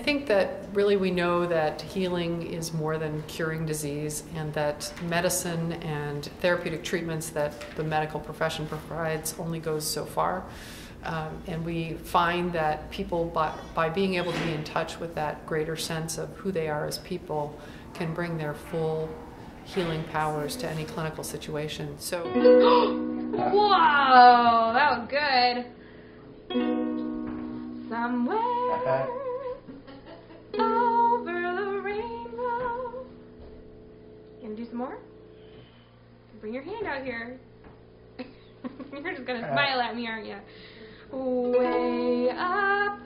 think that really we know that healing is more than curing disease, and that medicine and therapeutic treatments that the medical profession provides only goes so far. And we find that people, by being able to be in touch with that greater sense of who they are as people, can bring their full healing powers to any clinical situation. So, whoa, that was good. Somewhere over the rainbow. Gonna do some more? Bring your hand out here. You're just gonna smile at me, aren't you? Way up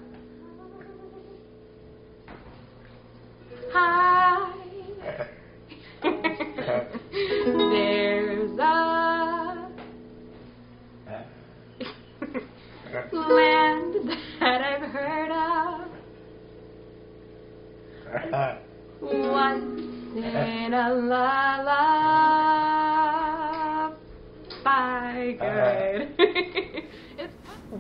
high. There's a land that I've heard of once in a lullaby. Good.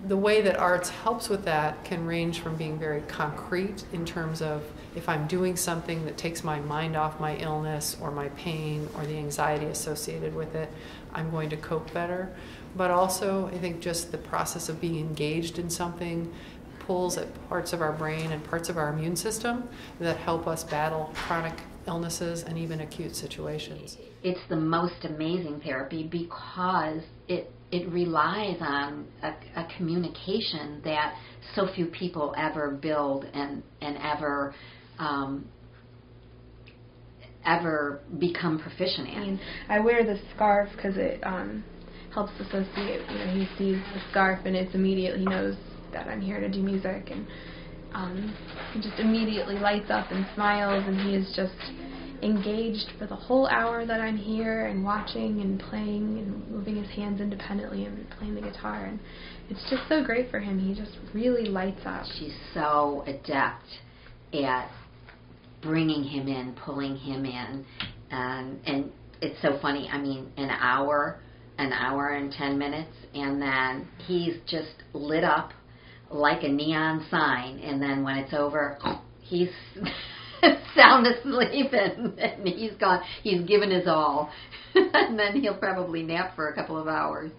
The way that arts helps with that can range from being very concrete in terms of if I'm doing something that takes my mind off my illness or my pain or the anxiety associated with it, I'm going to cope better. But also, I think just the process of being engaged in something pulls at parts of our brain and parts of our immune system that help us battle chronic illnesses and even acute situations. It's the most amazing therapy because it relies on a communication that so few people ever build and ever become proficient in. I wear this scarf because it helps associate. You know, he sees the scarf and it's immediately, he knows that I'm here to do music, and he just immediately lights up and smiles, and he is just engaged for the whole hour that I'm here and watching and playing and moving his hands independently and playing the guitar, and it's just so great for him. He just really lights up. She's so adept at bringing him in, pulling him in, and it's so funny. I mean, an hour and 10 minutes, and then he's just lit up like a neon sign, and then when it's over, he's sound asleep, and he's gone. He's given his all, and then he'll probably nap for a couple of hours.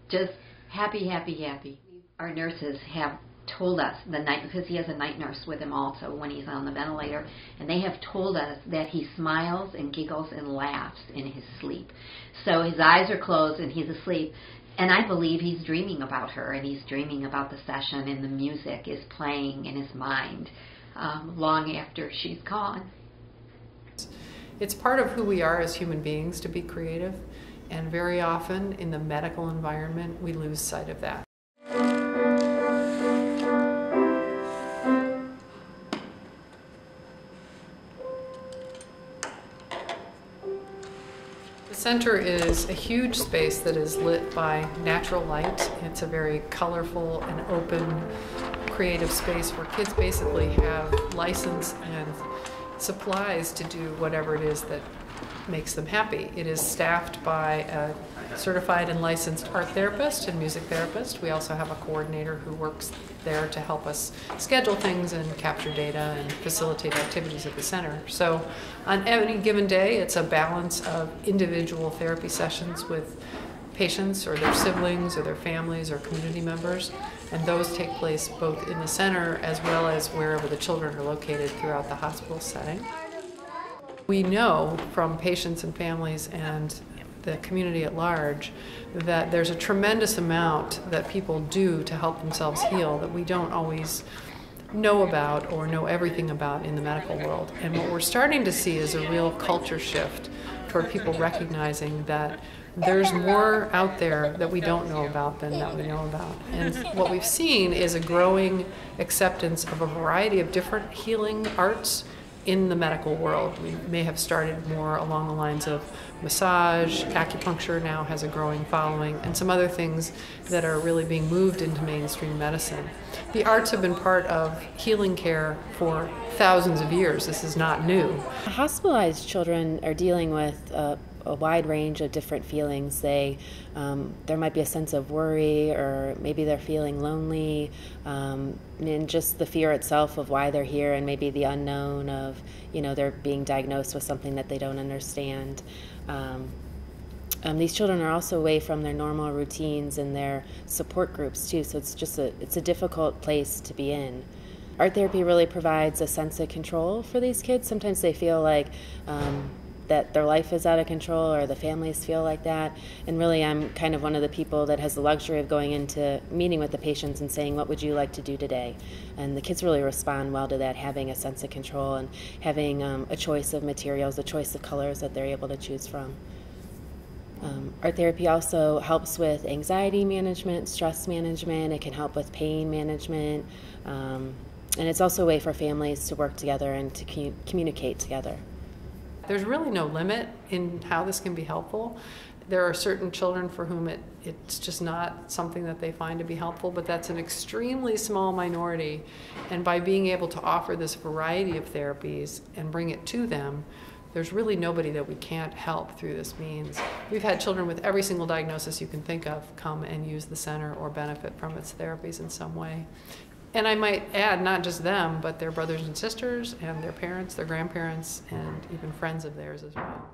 Just happy, happy, happy. Our nurses have told us the night, because he has a night nurse with him also when he's on the ventilator, and they have told us that he smiles and giggles and laughs in his sleep. So his eyes are closed and he's asleep, and I believe he's dreaming about her, and he's dreaming about the session, and the music is playing in his mind long after she's gone. It's part of who we are as human beings to be creative, and very often in the medical environment we lose sight of that. The center is a huge space that is lit by natural light. It's a very colorful and open, creative space where kids basically have license and supplies to do whatever it is that makes them happy. It is staffed by a certified and licensed art therapist and music therapist. We also have a coordinator who works there to help us schedule things and capture data and facilitate activities at the center. So on any given day, it's a balance of individual therapy sessions with patients or their siblings or their families or community members, and those take place both in the center as well as wherever the children are located throughout the hospital setting. We know from patients and families and the community at large that there's a tremendous amount that people do to help themselves heal that we don't always know about or know everything about in the medical world. And what we're starting to see is a real culture shift for people recognizing that there's more out there that we don't know about than that we know about. And what we've seen is a growing acceptance of a variety of different healing arts in the medical world. We may have started more along the lines of massage, acupuncture now has a growing following, and some other things that are really being moved into mainstream medicine. The arts have been part of healing care for thousands of years. This is not new. Hospitalized children are dealing with a a wide range of different feelings. There might be a sense of worry, or maybe they're feeling lonely, and just the fear itself of why they're here, and maybe the unknown of, they're being diagnosed with something that they don't understand. These children are also away from their normal routines and their support groups too, so it's a difficult place to be in. Art therapy really provides a sense of control for these kids. Sometimes they feel like that their life is out of control, or the families feel like that. And really, I'm kind of one of the people that has the luxury of going into meeting with the patients and saying, what would you like to do today? And the kids really respond well to that, having a sense of control and having a choice of materials, a choice of colors that they're able to choose from. Art therapy also helps with anxiety management, stress management. It can help with pain management. And it's also a way for families to work together and to communicate together. There's really no limit in how this can be helpful. There are certain children for whom it's just not something that they find to be helpful, but that's an extremely small minority. And by being able to offer this variety of therapies and bring it to them, there's really nobody that we can't help through this means. We've had children with every single diagnosis you can think of come and use the center or benefit from its therapies in some way. And I might add, not just them, but their brothers and sisters and their parents, their grandparents, and even friends of theirs as well.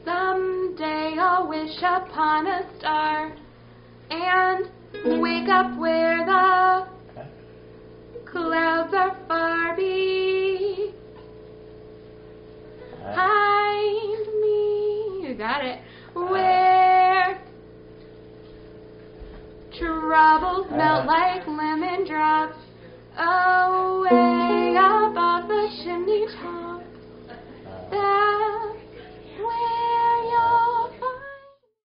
Someday I'll wish upon a star and wake up where the clouds are far behind me. You got it. Where troubles melt like lemon drops away above the chimney top.